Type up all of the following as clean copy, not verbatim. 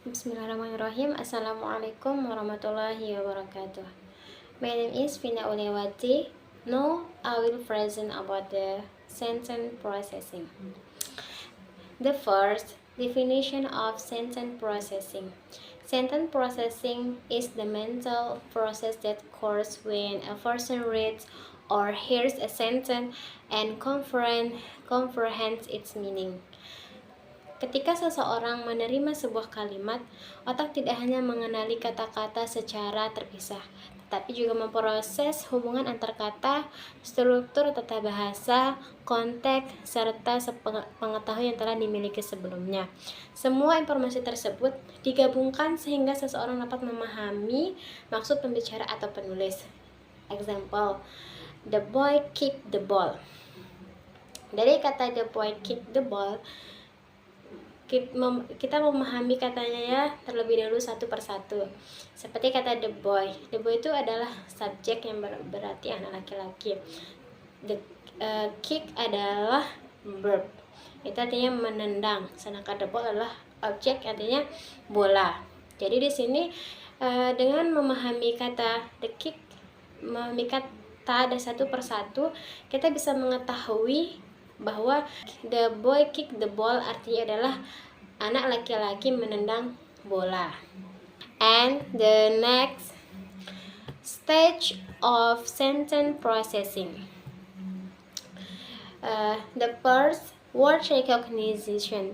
Bismillahirrahmanirrahim. Assalamualaikum warahmatullahi wabarakatuh. My name is Vina Uliawati. Now I will present about the sentence processing. The first definition of sentence processing. Sentence processing is the mental process that occurs when a person reads or hears a sentence and comprehends its meaning. Ketika seseorang menerima sebuah kalimat, otak tidak hanya mengenali kata-kata secara terpisah, tetapi juga memproses hubungan antar kata, struktur tata bahasa, konteks, serta pengetahuan yang telah dimiliki sebelumnya. Semua informasi tersebut digabungkan sehingga seseorang dapat memahami maksud pembicara atau penulis. Example, the boy kicked the ball. Dari kata the boy kicked the ball, kita memahami katanya ya terlebih dahulu satu persatu. Seperti kata the boy itu adalah subjek yang berarti anak laki-laki. The kick adalah verb, itu artinya menendang, sedangkan the ball adalah objek, artinya bola. Jadi di sini dengan memahami kata the kick, memahami kata ada satu persatu, kita bisa mengetahui bahwa the boy kick the ball artinya adalah anak laki-laki menendang bola. And the next stage of sentence processing. The first, word recognition.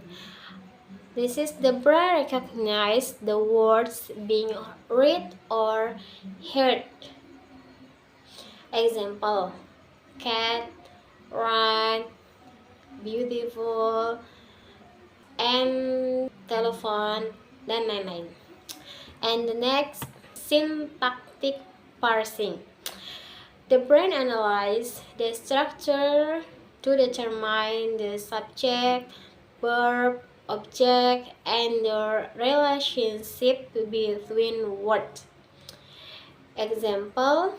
This is the brain recognize the words being read or heard. Example, cat, run, beautiful, and telepon, dan lain-lain. And the next, syntactic parsing. The brain analyzes the structure to determine the subject, verb, object, and the relationship between words. Example,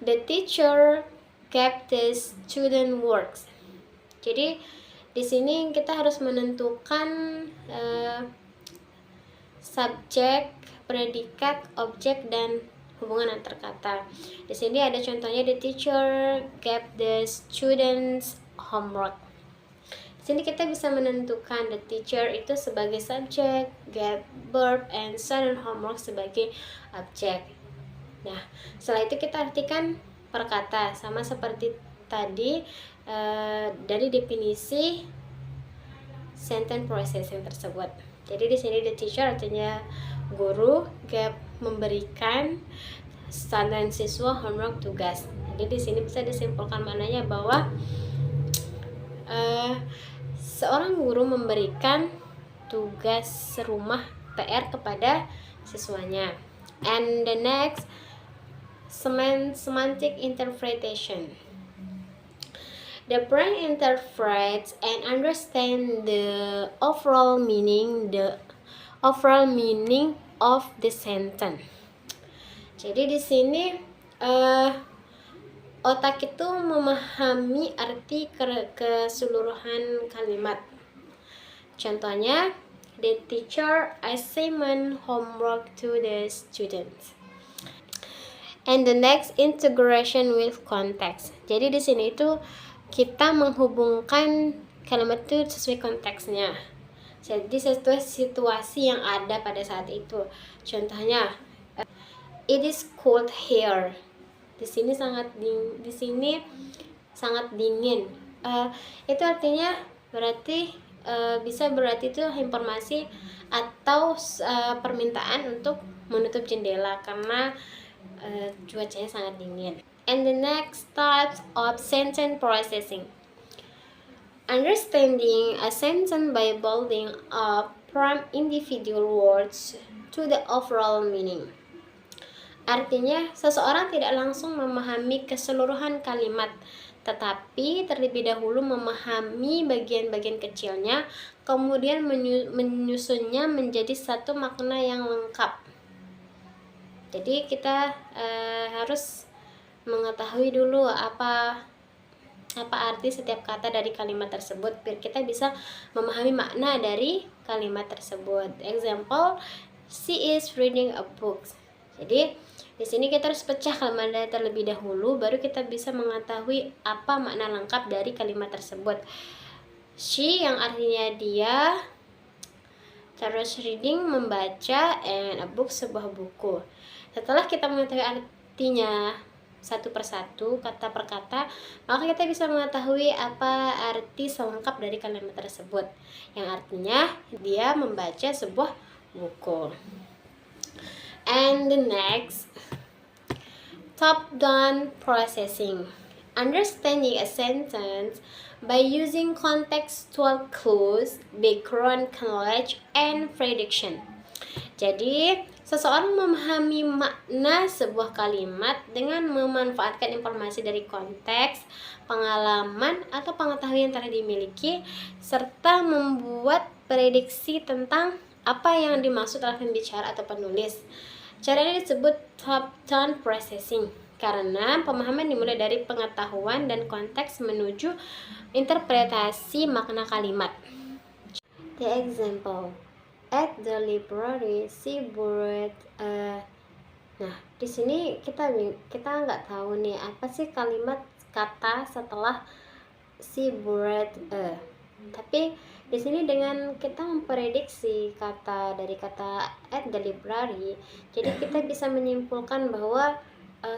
the teacher gave the student works. Jadi di sini kita harus menentukan subjek, predikat, objek, dan hubungan antar kata. Di sini ada contohnya, the teacher gave the students homework. Di sini kita bisa menentukan the teacher itu sebagai subjek, gave verb, and student homework sebagai objek. Nah, setelah itu kita artikan per kata sama seperti tadi. Dari definisi sentence processing tersebut. Jadi di sini the teacher artinya guru, gave memberikan, dan siswa homework tugas. Jadi di sini bisa disimpulkan maknanya bahwa seorang guru memberikan tugas rumah PR kepada siswanya. And the next, semantic interpretation. The brain interprets and understands the overall meaning of the sentence. Jadi di sini otak itu memahami arti keseluruhan kalimat. Contohnya, the teacher assigned homework to the students. And the next, integration with context. Jadi di sini itu kita menghubungkan kalimat itu sesuai konteksnya. Jadi sesuai situasi yang ada pada saat itu. Contohnya, it is cold here. Di sini sangat dingin. Itu artinya berarti bisa berarti itu informasi atau permintaan untuk menutup jendela karena cuacanya sangat dingin. And the next type of sentence processing. Understanding a sentence by building up from individual words to the overall meaning. Artinya, seseorang tidak langsung memahami keseluruhan kalimat, tetapi terlebih dahulu memahami bagian-bagian kecilnya, kemudian menyusunnya menjadi satu makna yang lengkap. Jadi kita harus mengetahui dulu apa apa arti setiap kata dari kalimat tersebut biar kita bisa memahami makna dari kalimat tersebut. Example, she is reading a book. Jadi di sini kita harus pecah kalimat terlebih dahulu baru kita bisa mengetahui apa makna lengkap dari kalimat tersebut. She yang artinya dia, terus reading membaca, and a book sebuah buku. Setelah kita mengetahui artinya satu persatu, kata per kata, maka kita bisa mengetahui apa arti selengkap dari kalimat tersebut, yang artinya dia membaca sebuah buku. And the next, top-down processing. Understanding a sentence by using contextual clues, background knowledge, and prediction. Jadi, seseorang memahami makna sebuah kalimat dengan memanfaatkan informasi dari konteks, pengalaman, atau pengetahuan yang telah dimiliki, serta membuat prediksi tentang apa yang dimaksud oleh pembicara atau penulis. Cara ini disebut top-down processing karena pemahaman dimulai dari pengetahuan dan konteks menuju interpretasi makna kalimat. The example, at the library she borrowed a. Nah, di sini kita nggak tahu nih apa sih kalimat kata setelah she borrowed a. Tapi di sini dengan kita memprediksi kata dari kata at the library, jadi kita bisa menyimpulkan bahwa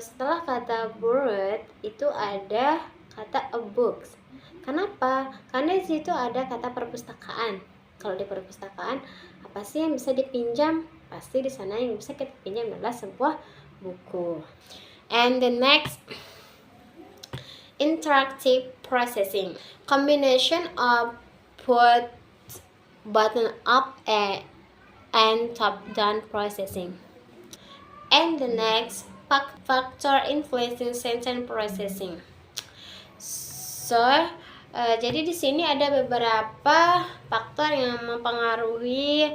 setelah kata borrowed itu ada kata a books. Kenapa? Karena di situ ada kata perpustakaan. Kalau di perpustakaan apa sih yang bisa dipinjam? Pasti di sana yang bisa kita pinjam adalah sebuah buku. And the next, interactive processing, combination of both bottom up and top down processing. And the next, factor influencing sentence processing. So, jadi di sini ada beberapa faktor yang mempengaruhi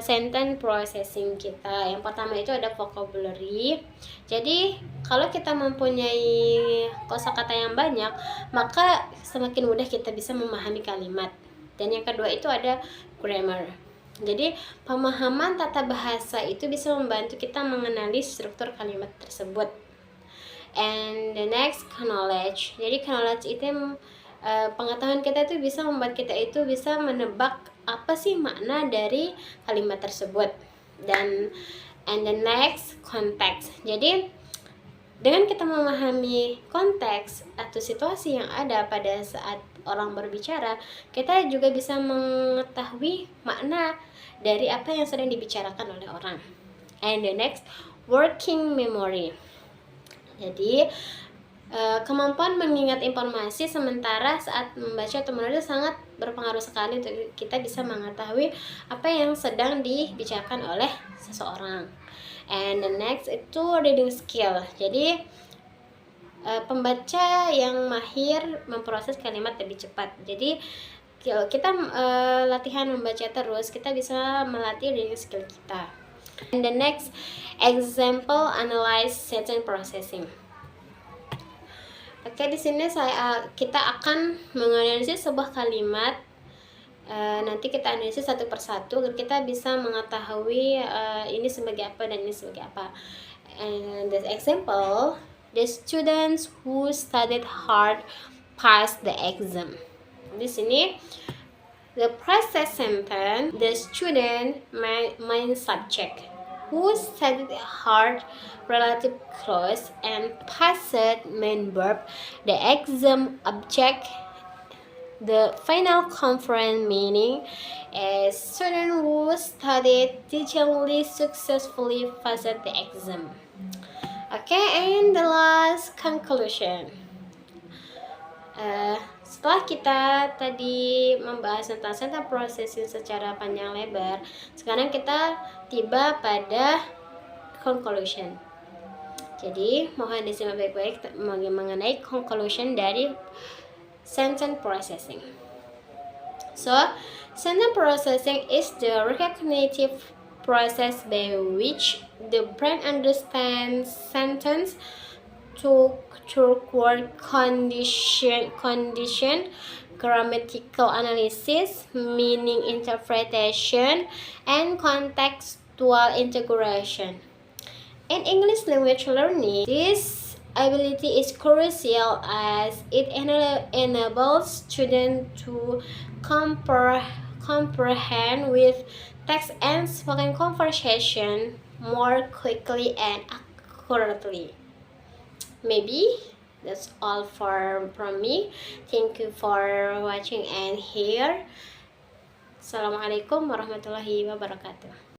sentence processing kita. Yang pertama itu ada vocabulary. Jadi kalau kita mempunyai kosakata yang banyak, maka semakin mudah kita bisa memahami kalimat. Dan yang kedua itu ada grammar. Jadi pemahaman tata bahasa itu bisa membantu kita mengenali struktur kalimat tersebut. And the next, knowledge. Jadi knowledge itu pengetahuan kita itu bisa membuat kita itu bisa menebak apa sih makna dari kalimat tersebut. And the next, context. Jadi dengan kita memahami konteks atau situasi yang ada pada saat orang berbicara, kita juga bisa mengetahui makna dari apa yang sedang dibicarakan oleh orang. And the next, working memory. Jadi kemampuan mengingat informasi sementara saat membaca atau menulis sangat berpengaruh sekali untuk kita bisa mengetahui apa yang sedang dibicarakan oleh seseorang. And the next itu reading skill. Jadi pembaca yang mahir memproses kalimat lebih cepat. Jadi kalau kita latihan membaca terus, kita bisa melatih reading skill kita. And the next, example, analyze, sentence processing. Oke, di sini kita akan menganalisis sebuah kalimat. Nanti kita analisis satu persatu agar kita bisa mengetahui ini sebagai apa dan ini sebagai apa. And the example, the students who studied hard passed the exam. Di sini the present sentence, the student main subject who studied hard relative clause, and passed main verb, the exam object. The final conference meaning is student who studied diligently successfully passed the exam. Okay, and the last, conclusion. Setelah kita tadi membahas tentang sentence processing secara panjang lebar, sekarang kita tiba pada conclusion. Jadi mohon disimak baik-baik mengenai conclusion dari sentence processing. So, sentence processing is the recognitive process by which the brain understands sentence structure, word condition, grammatical analysis, meaning interpretation, and contextual integration. In English language learning, this ability is crucial as it enables students to comprehend with text and spoken conversation more quickly and accurately. Maybe that's all from me. Thank you for watching and here. Assalamualaikum warahmatullahi wabarakatuh.